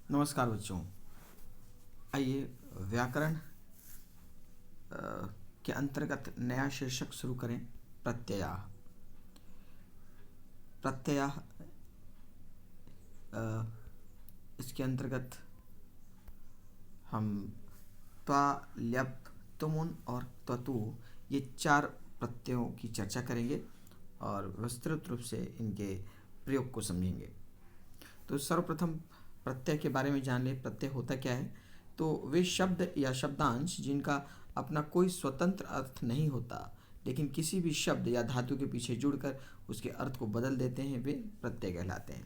नमस्कार बच्चों। आइए व्याकरण के अंतर्गत नया शीर्षक शुरू करें। प्रत्यय। प्रत्यय इसके अंतर्गत हम त्वा, ल्यप, तुमुन और त्वतु ये 4 प्रत्ययों की चर्चा करेंगे और विस्तृत रूप से इनके प्रयोग को समझेंगे। तो सर्वप्रथम प्रत्यय के बारे में जान ले। प्रत्यय होता क्या है? तो वे शब्द या शब्दांश जिनका अपना कोई स्वतंत्र अर्थ नहीं होता, लेकिन किसी भी शब्द या धातु के पीछे जुड़कर उसके अर्थ को बदल देते हैं, वे प्रत्यय कहलाते हैं।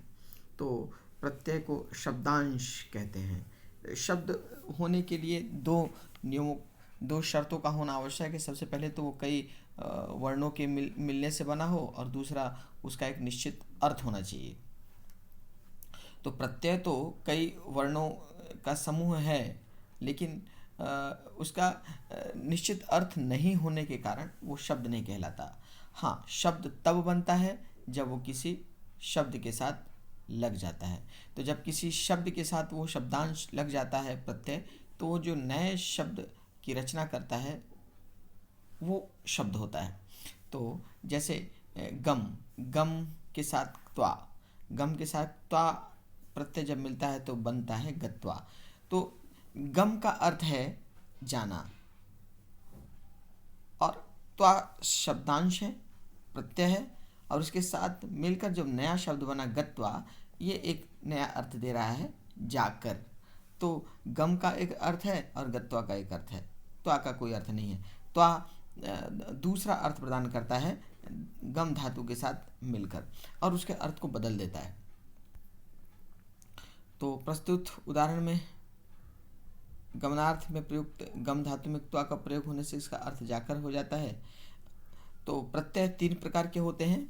तो प्रत्यय को शब्दांश कहते हैं। शब्द होने के लिए दो शर्तों का होना आवश्यक है। सबसे पहले तो वो कई वर्णों के मिलने से बना हो और दूसरा उसका एक निश्चित अर्थ होना चाहिए। तो प्रत्यय तो कई वर्णों का समूह है, लेकिन उसका निश्चित अर्थ नहीं होने के कारण वो शब्द नहीं कहलाता। हाँ, शब्द तब बनता है जब वो किसी शब्द के साथ लग जाता है। तो जब किसी शब्द के साथ वो शब्दांश लग जाता है प्रत्यय, तो वो जो नए शब्द की रचना करता है वो शब्द होता है। तो जैसे गम, गम के साथ त्वा, गम के साथ त्वा प्रत्यय जब मिलता है तो बनता है गत्वा। तो गम का अर्थ है जाना और त्वा शब्दांश है, प्रत्यय है, और उसके साथ मिलकर जब नया शब्द बना गत्वा, ये एक नया अर्थ दे रहा है जाकर। तो गम का एक अर्थ है और गत्वा का एक अर्थ है, त्वा का कोई अर्थ नहीं है। त्वा दूसरा अर्थ प्रदान करता है गम धातु के साथ मिलकर और उसके अर्थ को बदल देता है। तो प्रस्तुत उदाहरण में गमनार्थ में प्रयुक्त गम धातु में त्वा का प्रयोग होने से इसका अर्थ जाकर हो जाता है। तो प्रत्यय 3 प्रकार के होते हैं: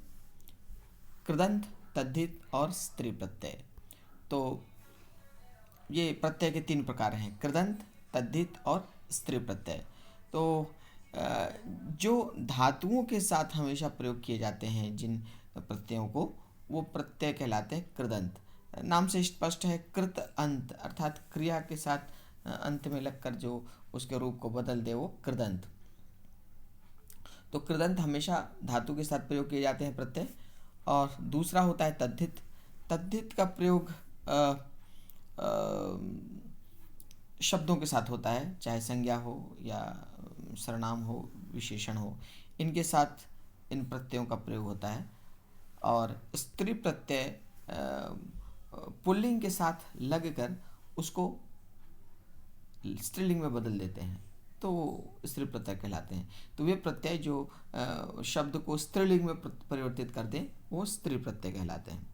कृदंत, तद्धित और स्त्री प्रत्यय। तो ये प्रत्यय के 3 प्रकार हैं: कृदंत, तद्धित और स्त्री प्रत्यय। तो जो धातुओं के साथ हमेशा प्रयोग किए जाते हैं जिन प्रत्ययों को, वो प्रत्यय कहलाते हैं कृदंत। नाम से स्पष्ट है, कृत अंत अर्थात क्रिया के साथ अंत में लगकर जो उसके रूप को बदल दे वो कृदंत। तो कृदंत हमेशा धातु के साथ प्रयोग किए जाते हैं प्रत्यय। और दूसरा होता है तद्धित। तद्धित का प्रयोग शब्दों के साथ होता है, चाहे संज्ञा हो या सर्वनाम हो, विशेषण हो, इनके साथ इन प्रत्ययों का प्रयोग होता है। और स्त्री प्रत्यय पुल्लिंग के साथ लगकर उसको स्त्रीलिंग में बदल देते हैं, तो स्त्री प्रत्यय कहलाते हैं। तो वे प्रत्यय जो शब्द को स्त्रीलिंग में परिवर्तित कर दें, वो स्त्री प्रत्यय कहलाते हैं।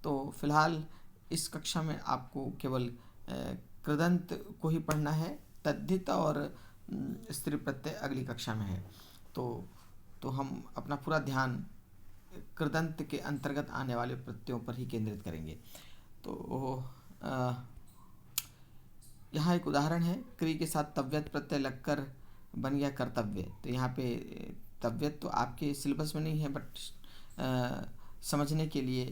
तो फिलहाल इस कक्षा में आपको केवल कृदंत को ही पढ़ना है। तद्धित और स्त्री प्रत्यय अगली कक्षा में है। तो हम अपना पूरा ध्यान कृदंत के अंतर्गत आने वाले प्रत्ययों पर ही केंद्रित करेंगे। तो यहाँ एक उदाहरण है, क्री के साथ तव्यत प्रत्यय लगकर बन गया कर्तव्य। तो यहाँ पे तव्यत तो आपके सिलेबस में नहीं है, बट समझने के लिए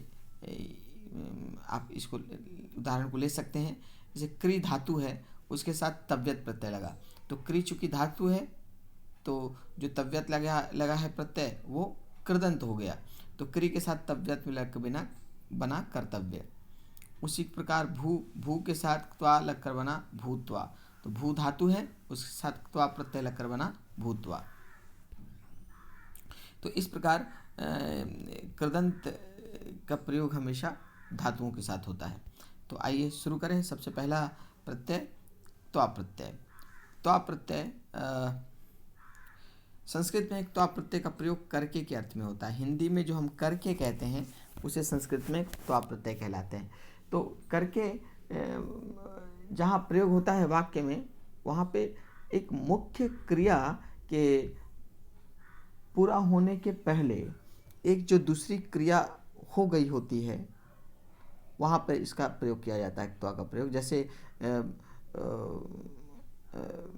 आप इसको उदाहरण को ले सकते हैं। जैसे क्री धातु है, उसके साथ तव्यत प्रत्यय लगा, तो क्री चूँकि धातु है तो जो तव्यत लगा है प्रत्यय वो कृदंत हो गया। तो क्री के साथ तव्यत मिला के बिना बना कर्तव्य। उसी प्रकार भू के साथ त्वा लगकर बना भूत्वा। तो भू धातु है, उसके साथ त्वा प्रत्यय लगकर बना भूत्वा। तो इस प्रकार कृदंत का प्रयोग हमेशा धातुओं के साथ होता है। तो आइए शुरू करें। सबसे पहला प्रत्यय त्वा प्रत्यय। त्वा प्रत्यय संस्कृत में एक त्वा प्रत्यय का प्रयोग करके के अर्थ में होता है। हिंदी में जो हम करके कहते हैं उसे संस्कृत में त्वा प्रत्यय कहलाते हैं। तो करके जहाँ प्रयोग होता है वाक्य में, वहाँ पे एक मुख्य क्रिया के पूरा होने के पहले एक जो दूसरी क्रिया हो गई होती है, वहाँ पर इसका प्रयोग किया जाता है त्वा का प्रयोग। जैसे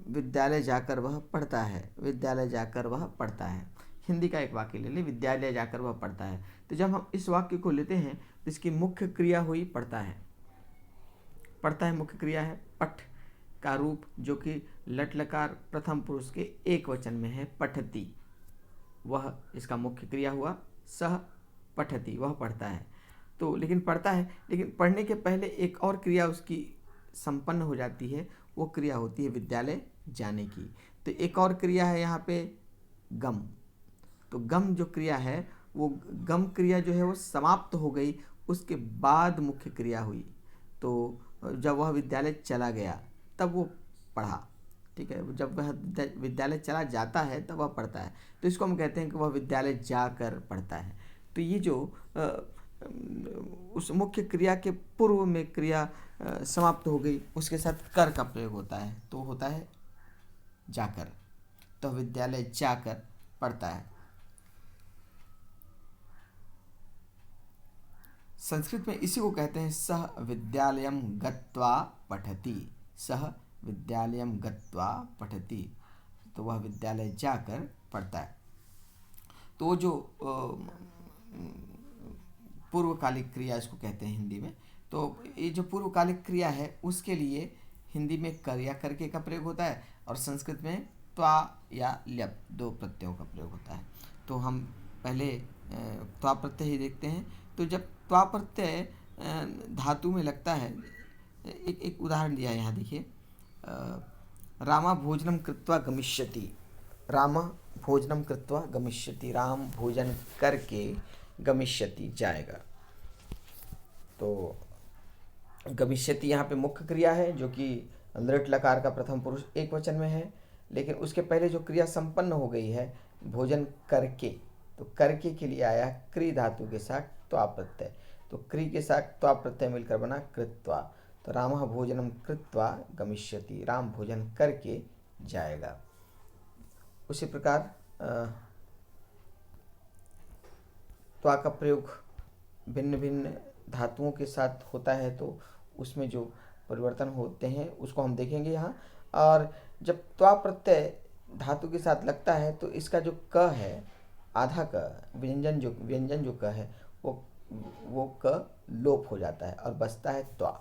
विद्यालय जाकर वह पढ़ता है, विद्यालय जाकर वह पढ़ता है। हिंदी का एक वाक्य ले लें, विद्यालय जाकर वह पढ़ता है। तो जब हम इस वाक्य को लेते हैं तो इसकी मुख्य क्रिया हुई पढ़ता है, पढ़ता है मुख्य क्रिया है। पठ का रूप जो कि लट लकार प्रथम पुरुष के एक वचन में है, पठती, वह इसका मुख्य क्रिया हुआ। सह पठती, वह पढ़ता है। तो लेकिन पढ़ता है, लेकिन पढ़ने के पहले एक और क्रिया उसकी संपन्न हो जाती है, वो क्रिया होती है विद्यालय जाने की। तो एक और क्रिया है यहाँ पे गम। तो गम जो क्रिया है, वो गम क्रिया जो है वो समाप्त हो गई, उसके बाद मुख्य क्रिया हुई। तो जब वह विद्यालय चला गया तब वो पढ़ा, ठीक है। जब वह विद्यालय चला जाता है तब वह पढ़ता है। तो इसको हम कहते हैं कि वह विद्यालय जाकर पढ़ता है। तो ये जो उस मुख्य क्रिया के पूर्व में क्रिया समाप्त हो गई, उसके साथ कर का प्रयोग होता है, तो होता है जाकर। तो विद्यालय जाकर पढ़ता है। संस्कृत में इसी को कहते हैं सह विद्यालयम गत्वा पठति। सह विद्यालयम गत्वा पठति, तो वह विद्यालय जाकर पढ़ता है। तो जो पूर्वकालिक क्रिया इसको कहते हैं हिंदी में। तो ये जो पूर्वकालिक क्रिया है उसके लिए हिंदी में कर या करके का प्रयोग होता है, और संस्कृत में त्वा या ल्यप दो प्रत्ययों का प्रयोग होता है। तो हम पहले त्वा प्रत्यय ही देखते हैं। तो जब त्वा प्रत्यय धातु में लगता है, एक उदाहरण दिया है यहाँ देखिए, रामा भोजनम कृत्वा गमिष्यति। राम भोजनम कृत्वा गमिष्यति, राम भोजन करके गमिष्यति जाएगा। तो गमिष्यति यहाँ पे मुख्य क्रिया है जो कि लृट लकार का प्रथम पुरुष एक वचन में है, लेकिन उसके पहले जो क्रिया संपन्न हो गई है भोजन करके, तो करके के लिए आया क्री धातु के साथ त्वा प्रत्यय। तो क्री के साथ त्वा प्रत्यय मिलकर बना कृत्वा। तो रामः भोजनम कृत्वा गमिष्यति, राम भोजन करके जाएगा। उसी प्रकार त्वा का प्रयोग भिन्न भिन्न धातुओं के साथ होता है, तो उसमें जो परिवर्तन होते हैं उसको हम देखेंगे यहाँ। और जब त्वा प्रत्यय धातु के साथ लगता है तो इसका जो क है, आधा क व्यंजन जो क है वो क लोप हो जाता है और बचता है त्वा।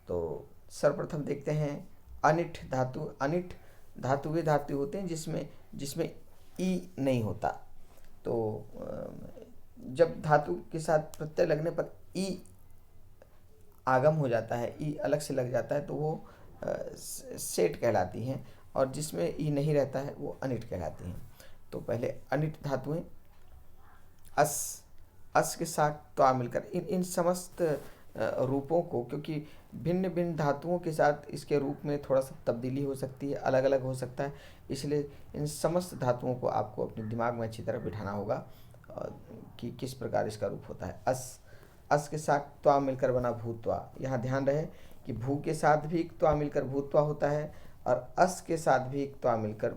तो सर्वप्रथम देखते हैं अनिठ धातु। अनिठ धातु वे धातु होते हैं जिसमें ई नहीं होता। तो जब धातु के साथ प्रत्यय लगने पर ई आगम हो जाता है, ई अलग से लग जाता है, तो वो सेठ कहलाती हैं, और जिसमें ई नहीं रहता है वो अनिट कहलाती हैं। तो पहले अनिट धातुएं अस के साथ त्वा मिलकर इन समस्त रूपों को, क्योंकि भिन्न भिन्न धातुओं के साथ इसके रूप में थोड़ा सा तब्दीली हो सकती है, अलग अलग हो सकता है, इसलिए इन समस्त धातुओं को आपको अपने दिमाग में अच्छी तरह बिठाना होगा कि किस प्रकार इसका रूप होता है। अस के साथ त्वा मिलकर बना भूत्वा। यहाँ ध्यान रहे कि भू के साथ भी त्वा मिलकर भूत्वा होता है, और अस के साथ भी त्वा मिलकर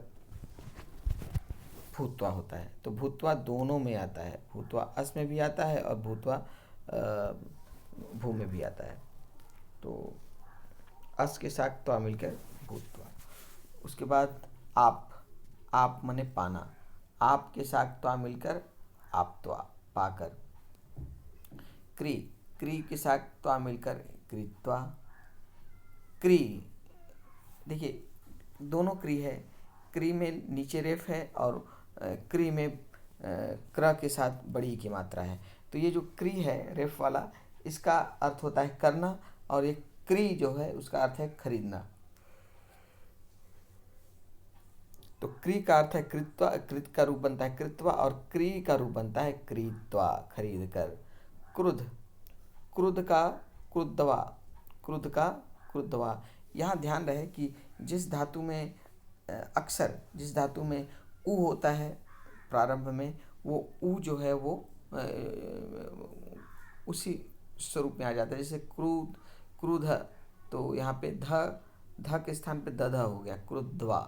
भूत्वा होता है। तो भूत्वा दोनों में आता है, भूत्वा अस में भी आता है और भूत्वा भू में भी आता है। तो अस के साथ त्वा मिलकर भूत्वा। उसके बाद आप मने पाना, आप के साथ त्वा मिलकर आप्त्वा, पाकर। क्री के साथ त्वा मिलकर कृत्वा। क्री, देखिए दोनों क्री है, क्री में नीचे रेफ है और क्री में क्र के साथ बड़ी की मात्रा है। तो ये जो क्री है रेफ वाला, इसका अर्थ होता है करना, और ये क्री जो है उसका अर्थ है खरीदना। तो क्री का अर्थ है कृत्वा, कृत का रूप बनता है कृत्वा, और क्री का रूप बनता है क्रीत्वा, खरीद कर। क्रुद्ध का क्रुद्धवा, क्रुद्ध का क्रुद्धवा। यहाँ ध्यान रहे कि जिस धातु में अक्सर जिस धातु में उ होता है प्रारंभ में, वो उ जो है वो उसी स्वरूप में आ जाता है। जैसे क्रुध, तो यहाँ पे ध के स्थान पे दध हो गया, क्रुद्धवा।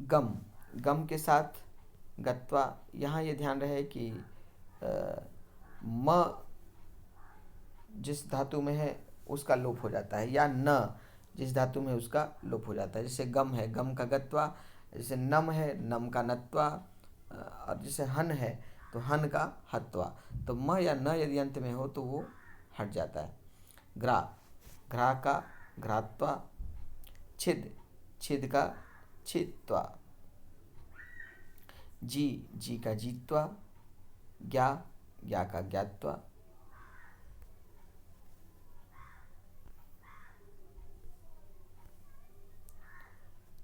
गम के साथ गत्वा। यहाँ ये ध्यान रहे कि म जिस धातु में है उसका लोप हो जाता है, या न जिस धातु में उसका लोप हो जाता है। जैसे गम है, गम का गत्वा। जैसे नम है, नम का नत्वा। और जैसे हन है तो हन का हत्वा। तो म या न यदि अंत में हो तो वो हट जाता है। ग्रा, घ्रा का घ्रात्वा। छिद, छिद का छित्वा। जी, जी का जीत्वा। ज्ञा, ज्ञा का ज्ञात्वा।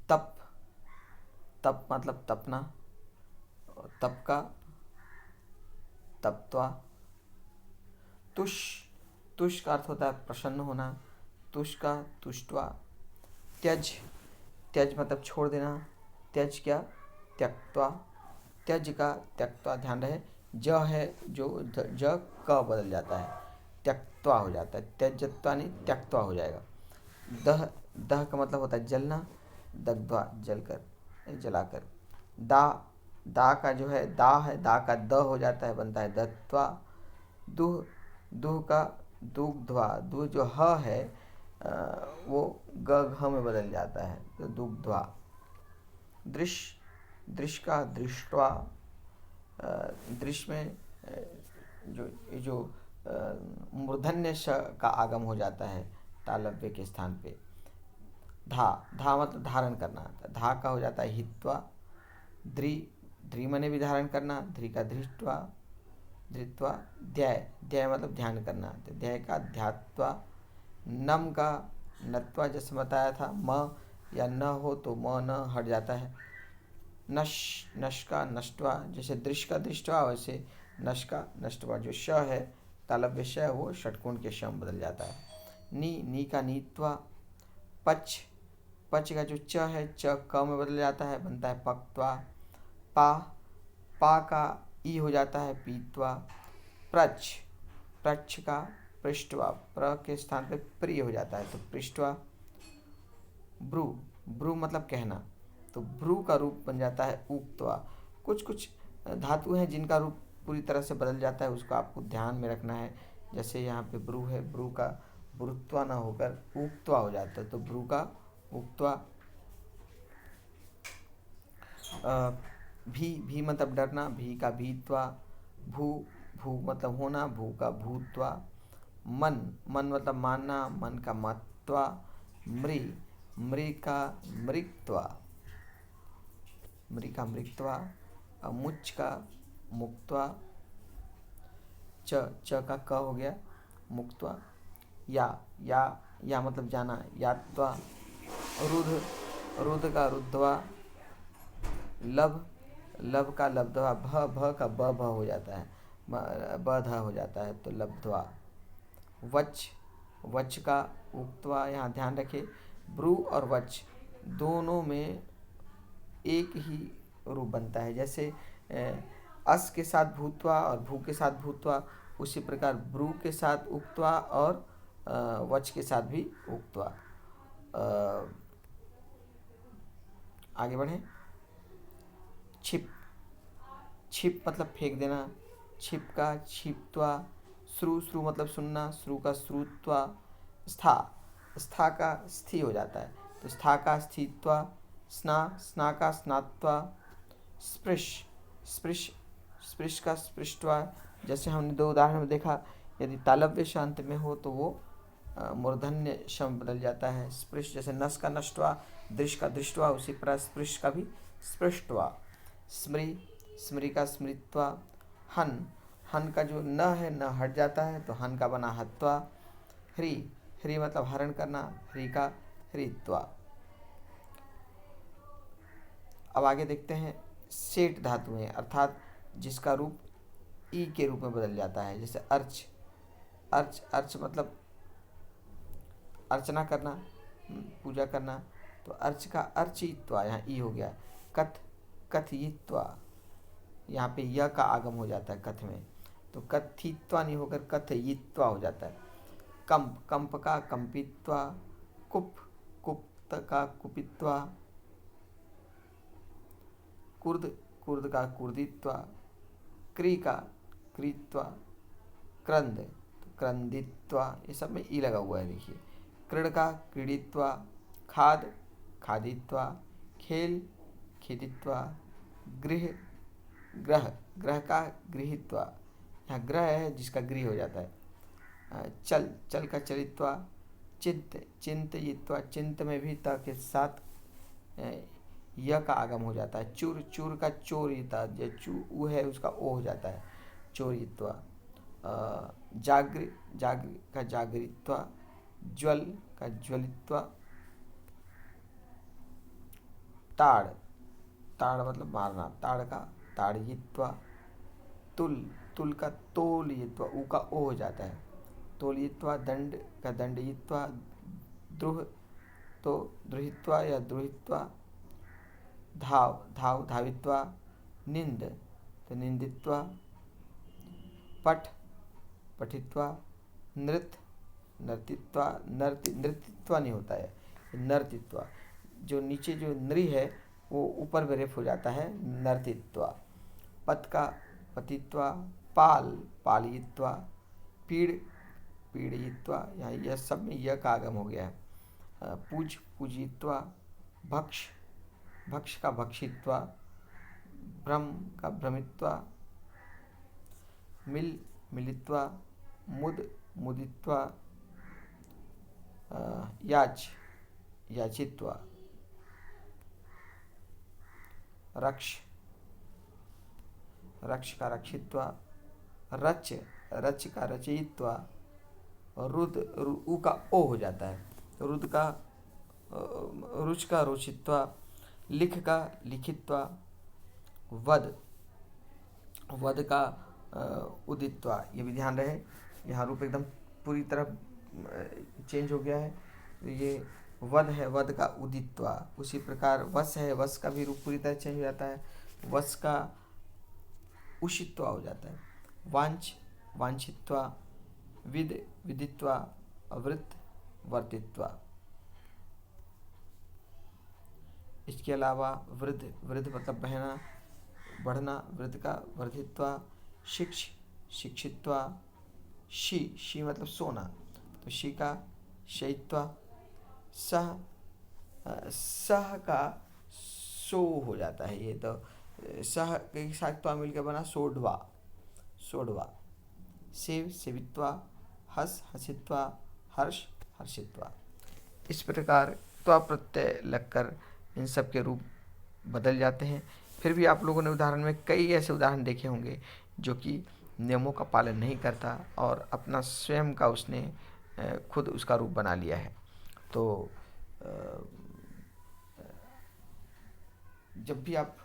तप, तप मतलब तपना। तप का तप्त्वा। तुष, तुष का अर्थ होता है प्रसन्न होना। तुष का तुष्ट्वा। त्यज, त्यज मतलब छोड़ देना। त्यज क्या, त्यक्त्वा। त्यज का त्यक्त्वा, ध्यान रहे ज है जो ज क बदल जाता है, त्यक्त्वा हो जाता है, त्यजत्वा नहीं त्यक्त्वा हो जाएगा। दह, दह का मतलब होता है जलना। दग्ध्वा, जलकर जलाकर। दा, दा का जो है दा है, दा का द हो जाता है, बनता है दत्वा। दुह, दुह का दुग्ध्वा। दुह जो ह है वो ग घ में बदल जाता है, तो दुग्ध्वा। दृश्य, दृश्य का दृष्ट्वा। दृश्य में जो मूर्धन्य श का आगम हो जाता है तालव्य के स्थान पे। धा, धा मतलब धारण करना। धा का हो जाता है हित्वा। ध्री, ध्री मने भी धारण करना। ध्री का धृष्ट्वा, धृत्वा। ध्याय, ध्याय मतलब ध्यान करना, तो ध्याय का ध्यात्वा। नम का नत्वा, जैसे बताया था म या न हो तो म न हट जाता है। नश, नश का नष्टवा, जैसे दृश्य का दृष्टवा वैसे नश का नष्टवा। जो श है तालव्य श वो षटकोण के श में बदल जाता है। नी, नी का नीत्वा। पच, पच का जो च है च क में बदल जाता है, बनता है पक्त्वा। पा, पा का ई हो जाता है पीत्वा। प्रच, प्रच का पृष्ठवा। प्र के स्थान पे प्रिय हो जाता है, तो पृष्ठवा। ब्रू, ब्रू मतलब कहना, तो ब्रू का रूप बन जाता है उक्त्वा। कुछ कुछ धातु हैं जिनका रूप पूरी तरह से बदल जाता है, उसको आपको ध्यान में रखना है। जैसे यहाँ पे ब्रू है, ब्रू का ब्रुत्वा ना होकर उक्त्वा हो जाता है, तो ब्रू का उक्त्वा। भी, भी मतलब डरना। भी का भीत्वा। भू, भू मतलब होना। भू का भूत्वा। मन, मन मतलब मानना। मन का मत्वा। मृ, मृ का मृक्त्वा। मृ का मृक्त्वा। मुच का मुक्त्वा। च, च का क हो गया मुक्त्वा। या मतलब जाना, यात्वा। रुध, रुध का रुद्ध्वा। लभ, लभ का लब्ध्वा। भ, भ का ब भ हो जाता है, ब ध हो जाता है, तो लब्ध्वा। वच, वच का उक्त्वा। यहाँ ध्यान रखें ब्रू और वच दोनों में एक ही रूप बनता है। जैसे अस के साथ भूत्वा और भू के साथ भूत्वा, उसी प्रकार ब्रू के साथ उक्त्वा और वच के साथ भी उक्त्वा। आगे बढ़ें। छिप, छिप मतलब फेंक देना। छिप का छिप्त्वा। श्रु, श्रु मतलब सुनना। श्रु का श्रुत्वा। स्था, स्था का स्थि हो जाता है, तो स्था का स्थित्वा। स्ना, स्ना का स्नात्वा। स्पृश, स्पृश, स्पृश का स्पृष्ट्वा। जैसे हमने दो उदाहरण में देखा, यदि तालव्य शांत में हो तो वो मूर्धन्य शम बदल जाता है। स्पृश जैसे नस का नष्टवा, दृश्य का दृष्टवा, उसी प्रकार स्पृश का भी स्पृष्टवा। स्मृ, स्मृ का स्मृत्वा। हन, हन का जो न है न हट जाता है, तो हन का बना हत्वा। ह्री, ह्री मतलब हरण करना। ह्री का ह्रीत्वा। अब आगे देखते हैं सेठ धातुएं, अर्थात जिसका रूप ई के रूप में बदल जाता है। जैसे अर्च, अर्च, अर्च मतलब अर्चना करना, पूजा करना, तो अर्च का अर्चित्वा, यहाँ ई हो गया। कथ, कथयित्वा, यहाँ पे य का आगम हो जाता है कथ में, तो कथित्वा नहीं होकर कथयित्वा हो जाता है। कंप, कंप का कंपित्वा। कुप, कुप्त का कुपित्वा। कुर्द, कुर्द का कुर्दित्वा। क्री का क्रीत्वा। क्रंद, क्रंदित्वा, ये सब में ई लगा हुआ है देखिए। क्रीड़ का क्रीडित्वा। खाद, खादित्वा। खेल, खेदित्वा। गृह, ग्रह, ग्रह का गृहीत्वा, यहाँ ग्रह है जिसका गृह हो जाता है। चल, चल का चलित्वा। चिंत, चिंतयित्वा, चिंत में भी त के साथ य का आगम हो जाता है। चूर, चूर का चोरिता, जो चू उ है उसका ओ हो जाता है, चोरित्वा। जागृ, जागृ का जागरित्वा। ज्वल का ज्वलित्वा। ताड़, ताड़ मतलब मारना, ताड़ का ताड़यित्वा। तुल, तुल का तोलयित्वा, ऊ का ओ हो जाता है, तोलयित्वा। दंड का दंडयित्वा। द्रुह तो द्रुहित्वा या द्रुहित्वा। धाव, धाव धावित्वा। निंद तो निंदित्वा। पठ, पठित्वा। नृत्य, नर्तित्वा। नृत्यत्वा नहीं होता है, नर्तित्वा। जो नीचे जो नृ है वो ऊपर में रेफ हो जाता है, नर्तित्वा। पत का पतित्वा। पाल, पालयित्वा। पीड़, पीड़यित्वा, यहाँ यह सब में यह का आगम हो गया है। पूज, पूजयित्वा। भक्ष, भक्ष का भक्षित्वा। भ्रम का भ्रमित्वा। मिल, मिलित्वा। मुद, मुदित्वा। याच, याचित्वा। रक्ष, रक्ष का रक्षित्वा। रच, रच का रचयित्वा। रुद, उ का ओ हो जाता है, रुद का रुच का रुचित्वा। लिख का लिखित्वा। वद, वद का उदित्वा। ये भी ध्यान रहे, यहाँ रूप एकदम पूरी तरह चेंज हो गया है। तो ये वद है, वद का उदित्वा। उसी प्रकार वस है, वस का भी रूप पूरी तरह चेंज हो जाता है, वस का उषित्वा हो जाता है। वांछ, वांछित्वा। विद, विदित्वा। वृत्त, वर्तित्वा। इसके अलावा वृद्ध, वृद्ध मतलब बहना, बढ़ना, वृद्ध का वर्धित्वा। शिक्ष, शिक्षित्वा। शी, शी मतलब सोना, तो शी का शयित्वा। सह, सह का सो हो जाता है, ये तो सह के साथ त्वा मिलकर बना सोढ़वा, सोढ़वा। सेव, सेवित्वा। हस, हसित्वा। हर्ष, हर्षित्वा। इस प्रकार त्वा प्रत्यय लगकर इन सब के रूप बदल जाते हैं। फिर भी आप लोगों ने उदाहरण में कई ऐसे उदाहरण देखे होंगे जो कि नियमों का पालन नहीं करता और अपना स्वयं का उसने खुद उसका रूप बना लिया है। तो जब भी आप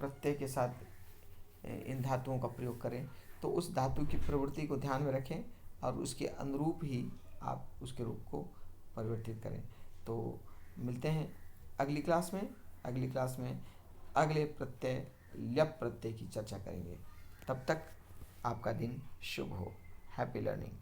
प्रत्यय के साथ इन धातुओं का प्रयोग करें तो उस धातु की प्रवृत्ति को ध्यान में रखें और उसके अनुरूप ही आप उसके रूप को परिवर्तित करें। तो मिलते हैं अगली क्लास में। अगली क्लास में अगले प्रत्यय ल्यप प्रत्यय की चर्चा करेंगे। तब तक आपका दिन शुभ हो। Happy learning.